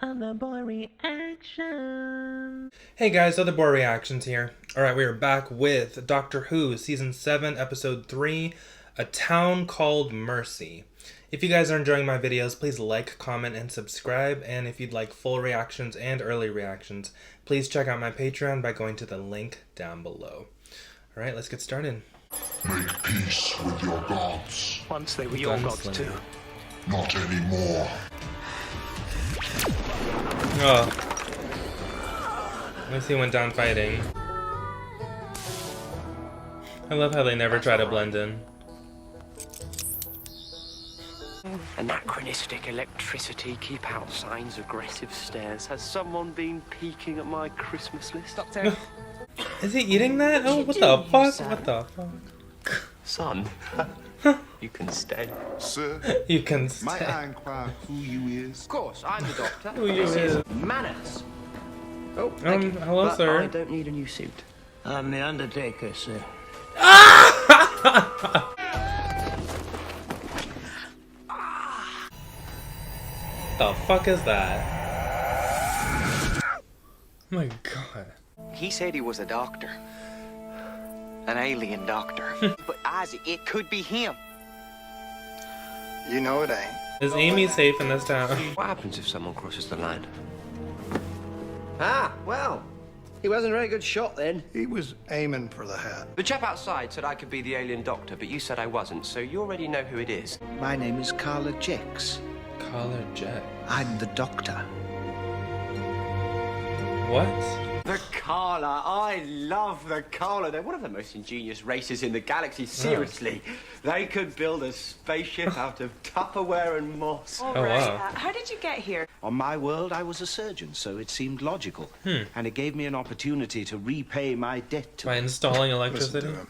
Other boy reaction. Hey guys, Other Boy Reactions here. Alright, we are back with Doctor Who, Season 7, Episode 3, A Town Called Mercy. If you guys are enjoying my videos, please like, comment, and subscribe. And if you'd like full reactions and early reactions, please check out my Patreon by going to the link down below. Alright, let's get started. Make peace with your gods. Once they were your gods too. Not anymore. Oh. At least he went down fighting. I love how they never try to blend in. Anachronistic electricity, keep out signs, aggressive stares. Has someone been peeking at my Christmas list? Doctor. Is he eating that? Oh, what the fuck? What the fuck? Son, you can stay. Sir, You can might stay. I inquire who you is? Of course, I'm the doctor. Who you This is? Manners. Oh, thank you. Hello, But sir. I don't need a new suit. I'm the Undertaker, sir. The fuck is that? Oh my god. He said he was a doctor. An alien doctor. But Isaac, it could be him. You know it ain't. Is Amy safe in this town? What happens if someone crosses the line? Ah, well, he wasn't a very good shot then. He was aiming for the hat. The chap outside said I could be the alien doctor, but you said I wasn't, so you already know who it is. My name is Carla Jex. Collar Jet. I'm the doctor. What? The Carla. I love the Carla. They're one of the most ingenious races in the galaxy. Seriously. They could build a spaceship out of Tupperware and moss. Oh wow. How did you get here? On my world, I was a surgeon, so it seemed logical. And it gave me an opportunity to repay my debt to By installing Listen electricity? to him.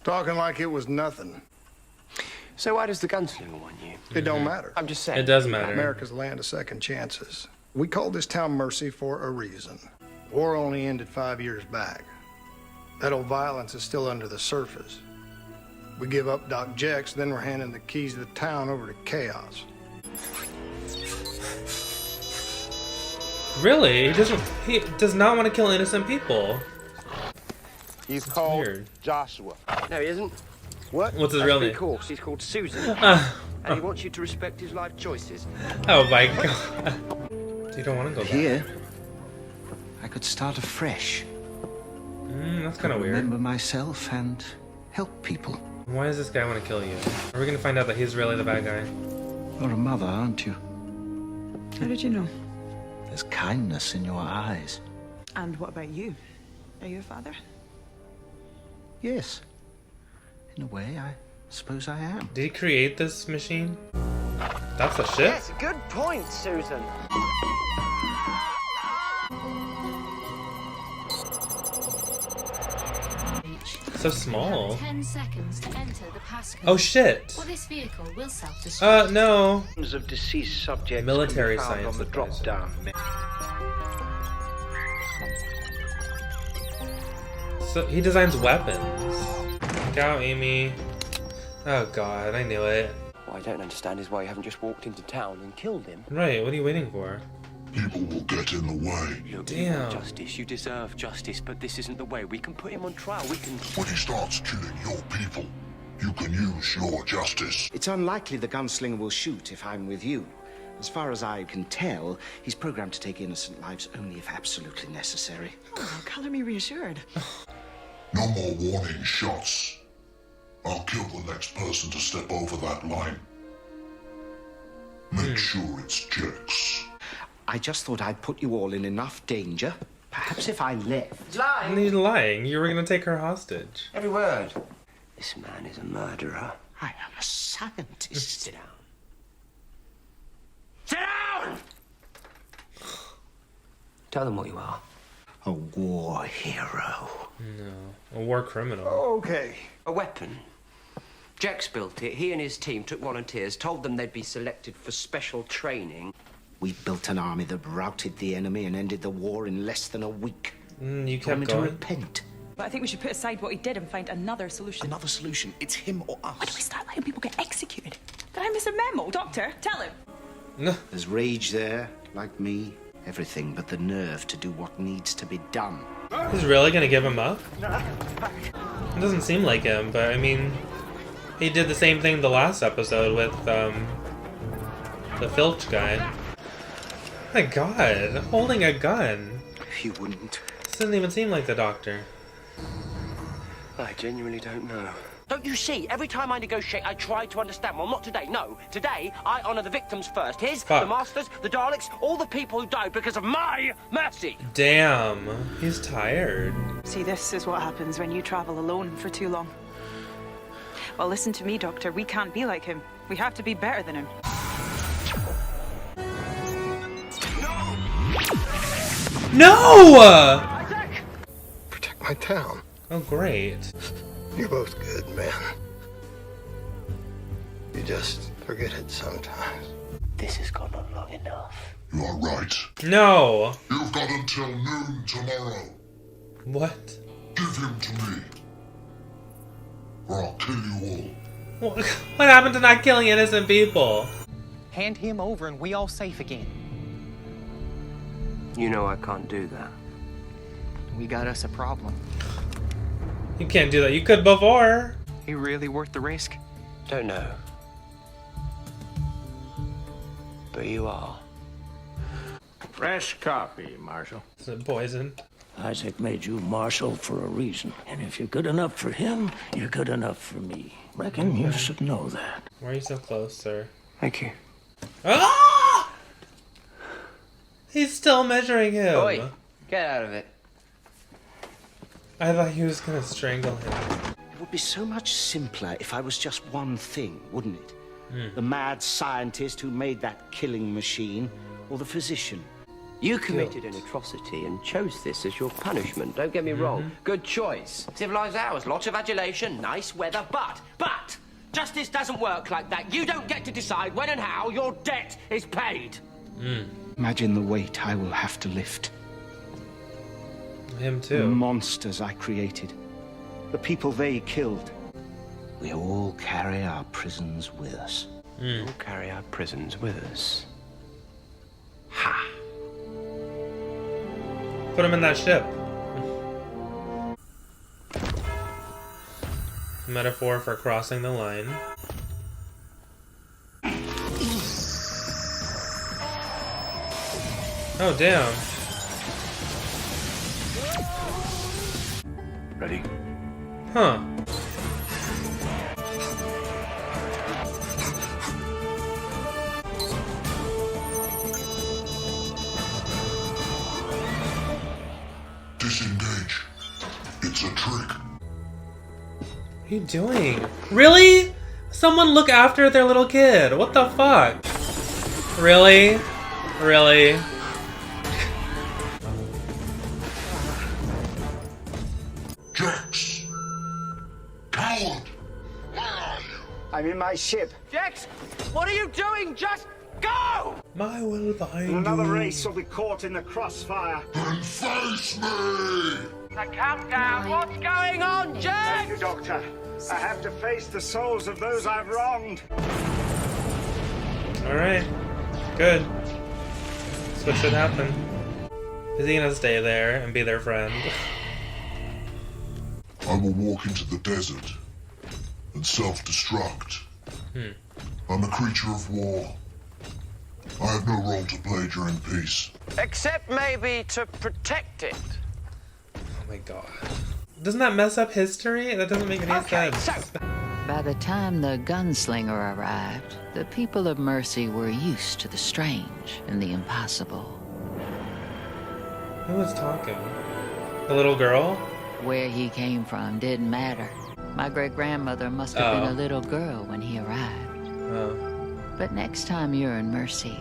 Talking like it was nothing. So why does the gunslinger want you? It don't matter. I'm just saying. It does matter. America's land of second chances. We called this town Mercy for a reason. War only ended 5 years back. That old violence is still under the surface. We give up Doc Jex, then we're handing the keys of the town over to chaos. Really? He does not want to kill innocent people. He's called weird. Joshua. No, he isn't. What? What's his real name? Of course, he's called Susan. And he wants you to respect his life choices. Oh my god. You don't want to go back. Here, I could start afresh. That's kind of weird. Remember myself and help people. Why does this guy want to kill you? Are we gonna find out that he's really the bad guy? You're a mother, aren't you? How did you know? There's kindness in your eyes. And what about you? Are you a father? Yes. In a way, I suppose I am. Did he create this machine? That's a ship? Yes, good point, Susan. So small. 10 seconds to enter the passcode. Oh shit. Or this vehicle will self-destruct. No. Of deceased subjects Military can be found science on the advisor. drop-down. So he designs weapons. Look out, Amy. Oh god, I knew it. What I don't understand is why you haven't just walked into town and killed him. Right, what are you waiting for? People will get in the way. Look, you Damn. want justice, you deserve justice, but this isn't the way. We can put him on trial, we can... When he starts killing your people, you can use your justice. It's unlikely the gunslinger will shoot if I'm with you. As far as I can tell, he's programmed to take innocent lives only if absolutely necessary. Oh, color me reassured. No more warning shots. I'll kill the next person to step over that line. Make sure it's Jex. I just thought I'd put you all in enough danger. Perhaps if I left. He's lying. You were gonna take her hostage. Every word. This man is a murderer. I am a scientist. Sit down. Sit down! Tell them what you are. A war hero. No. A war criminal. Okay. A weapon. Jex built it. He and his team took volunteers, told them they'd be selected for special training. We built an army that routed the enemy and ended the war in less than a week. You Told me kept to going. repent. But I think we should put aside what he did and find another solution. Another solution. It's him or us. Why don't we start letting people get executed? Did I miss a memo? Doctor, tell him. No. There's rage there, Like me, everything but the nerve to do what needs to be done. He's really gonna give him up? It doesn't seem like him, but I mean, he did the same thing the last episode with the Filch guy. My God, holding a gun. You wouldn't. This doesn't even seem like the Doctor. I genuinely don't know. Don't you see? Every time I negotiate, I try to understand. Well, not today. No. Today, I honor the victims first. His, Fuck. the Masters, the Daleks, all the people who died because of my mercy. Damn, he's tired. See, this is what happens when you travel alone for too long. Well, listen to me, Doctor. We can't be like him. We have to be better than him. No! Protect my town. Oh, great. You're both good men. You just forget it sometimes. This has gone on long enough. You are right. No. You've got until noon tomorrow. What? Give him to me, or I'll kill you all. What happened to not killing innocent people? Hand him over and we all safe again. You know I can't do that. We got us a problem. You can't do that. You could before. He really worth the risk? Don't know. But you are. Fresh copy, Marshal. Is it poison? Isaac made you Marshal for a reason. And if you're good enough for him, you're good enough for me. Reckon you should know that. Why are you so close, sir? Thank you. Ah! He's still measuring him. Oi, get out of it. I thought he was gonna strangle him. It would be so much simpler if I was just one thing, wouldn't it? The mad scientist who made that killing machine, or the physician. You committed an atrocity and chose this as your punishment. Don't get me wrong. Good choice. Civilized hours, lots of adulation, nice weather, But justice doesn't work like that. You don't get to decide when and how your debt is paid. Imagine the weight I will have to lift. Him The too. monsters I created. The people they killed. We all carry our prisons with us. we'll carry our prisons with us. Ha! Put him in that ship. Metaphor for crossing the line. Oh, damn. Ready? Huh. Disengage. It's a trick. What are you doing? Really? Someone look after their little kid. What the fuck? Really? Really? Jax! Coward! Where are you? I'm in my ship. Jax, what are you doing? Just go! My will find Another you. race will be caught in the crossfire. Then face me! The countdown. What's going on, Thank Jax? you, Doctor. I have to face the souls of those I've wronged. Alright. Good. That's what should happen. Is he gonna stay there and be their friend? I will walk into the desert and self-destruct. I'm a creature of war. I have no role to play during peace. Except maybe to protect it. Oh my god. Doesn't that mess up history? That doesn't make any sense. So By the time the gunslinger arrived, the people of Mercy were used to the strange and the impossible. Who was talking? The little girl? Where he came from didn't matter. My great-grandmother must have been Oh. a little girl when he arrived. Oh. But next time you're in Mercy,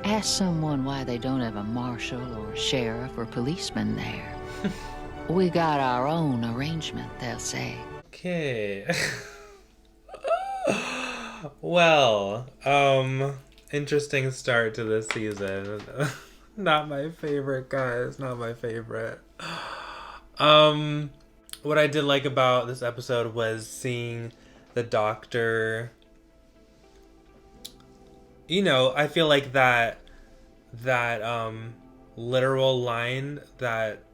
ask someone why they don't have a marshal or sheriff or policeman there. We got our own arrangement, they'll say. Okay. Well, interesting start to this season. Not my favorite, guys. Not my favorite. What I did like about this episode was seeing the Doctor. You know, I feel like that that literal line that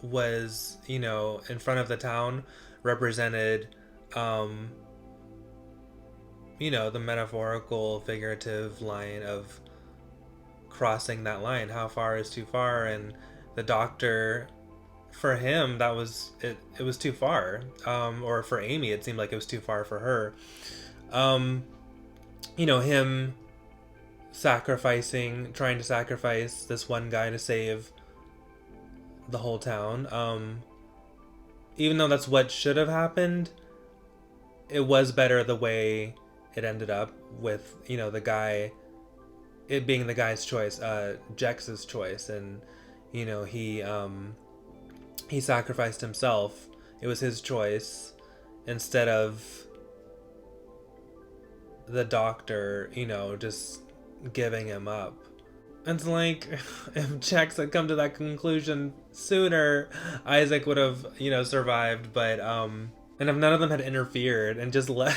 was, you know, in front of the town represented, you know, the metaphorical, figurative line of crossing that line. How far is too far? And the doctor, for him, that was it. It was too far. Or for Amy, it seemed like it was too far for her. You know, him trying to sacrifice this one guy to save the whole town. Even though that's what should have happened, it was better the way it ended up with, you know, the guy, it being the guy's choice, Jex's choice, and, you know, he sacrificed himself. It was his choice instead of the doctor, you know, just giving him up. It's like, if Jex had come to that conclusion sooner, Isaac would have, you know, survived, but, and if none of them had interfered and just let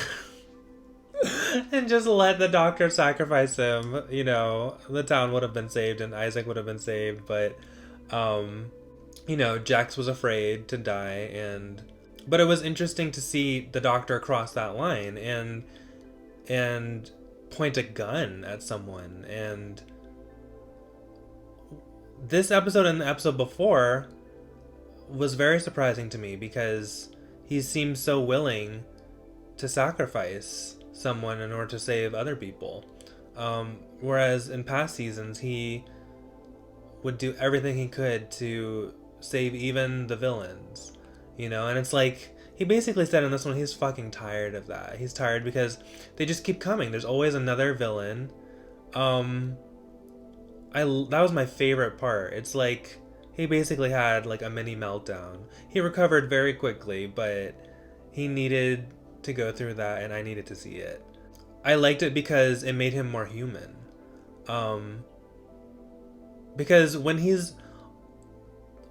the doctor sacrifice him, you know, the town would have been saved and Isaac would have been saved. But you know, Jex was afraid to die, but it was interesting to see the doctor cross that line and point a gun at someone. And this episode and the episode before was very surprising to me because he seemed so willing to sacrifice someone in order to save other people. Whereas in past seasons, he would do everything he could to save even the villains, you know? And it's like, he basically said in this one, he's fucking tired of that. He's tired because they just keep coming. There's always another villain. That was my favorite part. It's like, he basically had like a mini meltdown. He recovered very quickly, but he needed to go through that, and I needed to see it. I liked it because it made him more human. Because when he's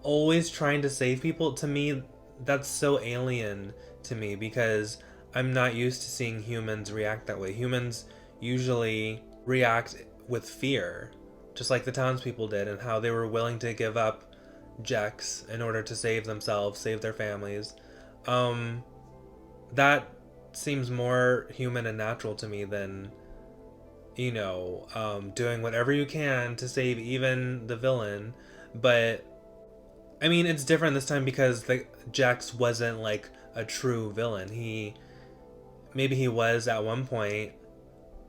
always trying to save people, to me, that's so alien to me because I'm not used to seeing humans react that way. Humans usually react with fear, just like the townspeople did, and how they were willing to give up Jex in order to save themselves, save their families. That seems more human and natural to me than, you know, doing whatever you can to save even the villain. But I mean, it's different this time because Jex wasn't like a true villain. Maybe he was at one point,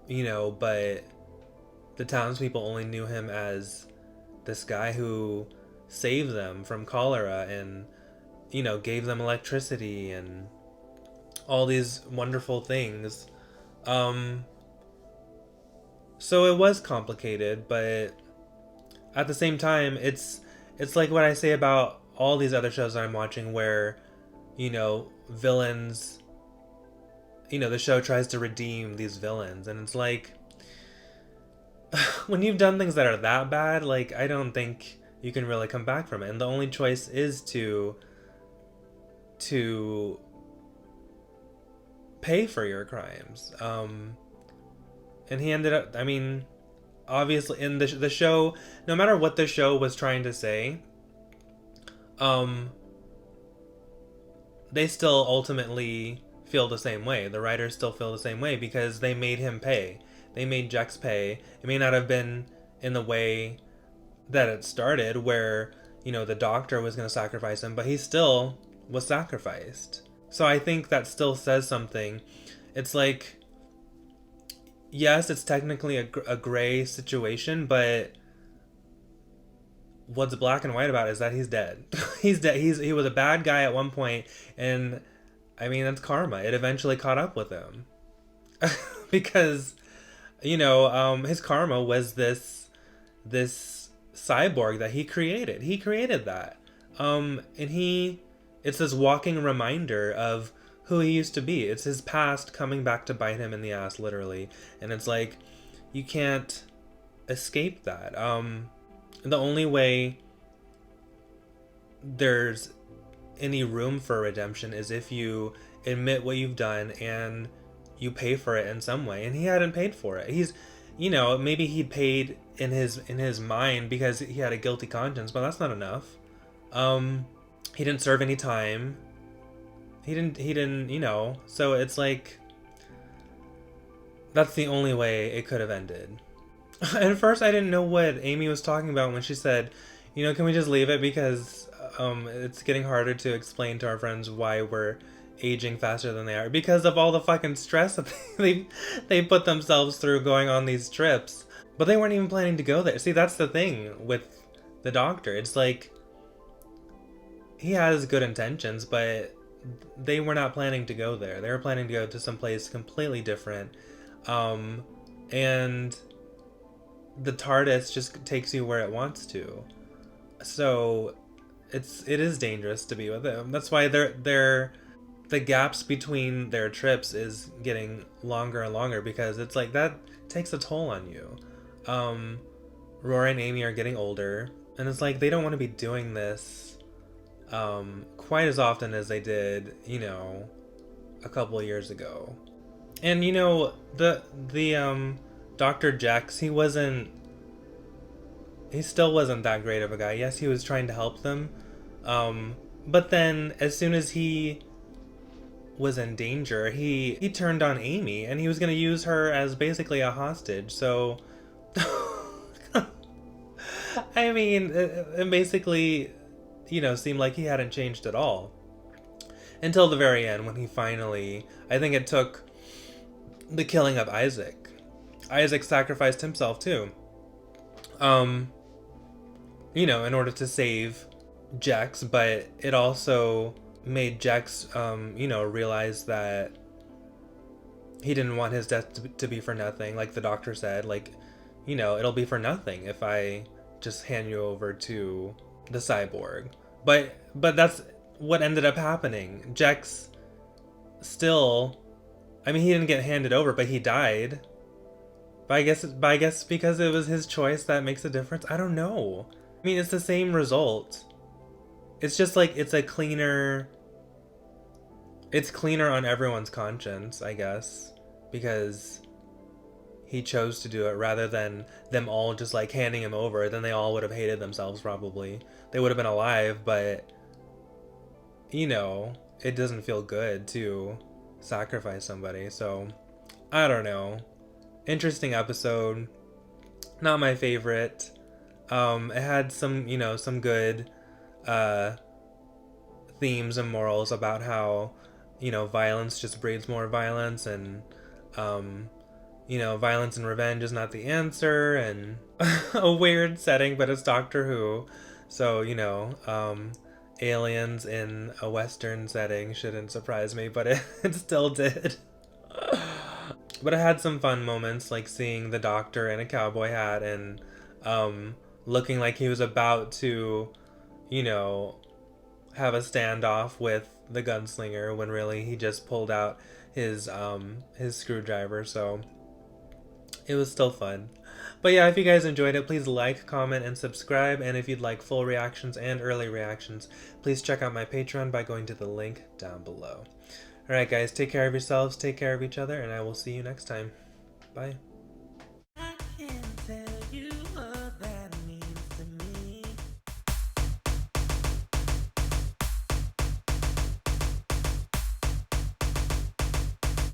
you know, but the townspeople only knew him as this guy who saved them from cholera and, you know, gave them electricity and all these wonderful things. So it was complicated, but at the same time, it's like what I say about all these other shows that I'm watching where, you know, villains, you know, the show tries to redeem these villains, and it's like, when you've done things that are that bad, like, I don't think you can really come back from it, and the only choice is to pay for your crimes. And he ended up, I mean, obviously in the show, no matter what the show was trying to say, they still ultimately feel the same way. The writers still feel the same way because they made him pay. They made Jex pay. It may not have been in the way that it started where, you know, the doctor was going to sacrifice him, but he still was sacrificed. So I think that still says something. It's like, yes, it's technically a gray situation, but what's black and white about it is that he's dead. He's dead. He was a bad guy at one point, and I mean, that's karma. It eventually caught up with him. Because, you know, his karma was this cyborg that he created. He created that. And it's this walking reminder of who he used to be. It's his past coming back to bite him in the ass, literally. And it's like, you can't escape that. The only way there's any room for redemption is if you admit what you've done and you pay for it in some way. And he hadn't paid for it. He's, you know, maybe he'd paid in his mind because he had a guilty conscience, but that's not enough. He didn't serve any time. He didn't, you know, so it's like, that's the only way it could have ended. At first I didn't know what Amy was talking about when she said, you know, can we just leave it because it's getting harder to explain to our friends why we're aging faster than they are because of all the fucking stress that they put themselves through going on these trips. But they weren't even planning to go there. See, that's the thing with the Doctor. It's like, he has good intentions, but they were not planning to go there. They were planning to go to someplace completely different. And the TARDIS just takes you where it wants to. So it is dangerous to be with them. That's why the gaps between their trips is getting longer and longer, because it's like that takes a toll on you. Rory and Amy are getting older, and it's like they don't want to be doing this quite as often as they did, you know, a couple of years ago. And you know, the Dr. Jex, he still wasn't that great of a guy. Yes, he was trying to help them, but then as soon as he was in danger, he turned on Amy, and he was going to use her as basically a hostage. So I mean, it basically, you know, seemed like he hadn't changed at all until the very end, when he finally, I think it took the killing of Isaac. Isaac sacrificed himself too, you know, in order to save Jex, but it also made Jex, you know, realize that he didn't want his death to be for nothing. Like the Doctor said, like, you know, it'll be for nothing if I just hand you over to the cyborg. But that's what ended up happening. Jex still, I mean, he didn't get handed over, but he died. But I guess because it was his choice, that makes a difference. I don't know. I mean, it's the same result. It's just like, it's cleaner on everyone's conscience, I guess, because he chose to do it rather than them all just like handing him over. Then they all would have hated themselves probably. They would have been alive, but you know, it doesn't feel good to sacrifice somebody. So I don't know. Interesting episode. Not my favorite. It had some, you know, some good themes and morals about how, you know, violence just breeds more violence, and you know, violence and revenge is not the answer, and a weird setting, but it's Doctor Who, so, you know, aliens in a Western setting shouldn't surprise me, but it still did. But it had some fun moments, like seeing the Doctor in a cowboy hat and looking like he was about to, you know, have a standoff with the gunslinger when really he just pulled out his screwdriver. So it was still fun. But yeah, if you guys enjoyed it, please like, comment, and subscribe. And if you'd like full reactions and early reactions, please check out my Patreon by going to the link down below. Alright guys, take care of yourselves, take care of each other, and I will see you next time. Bye.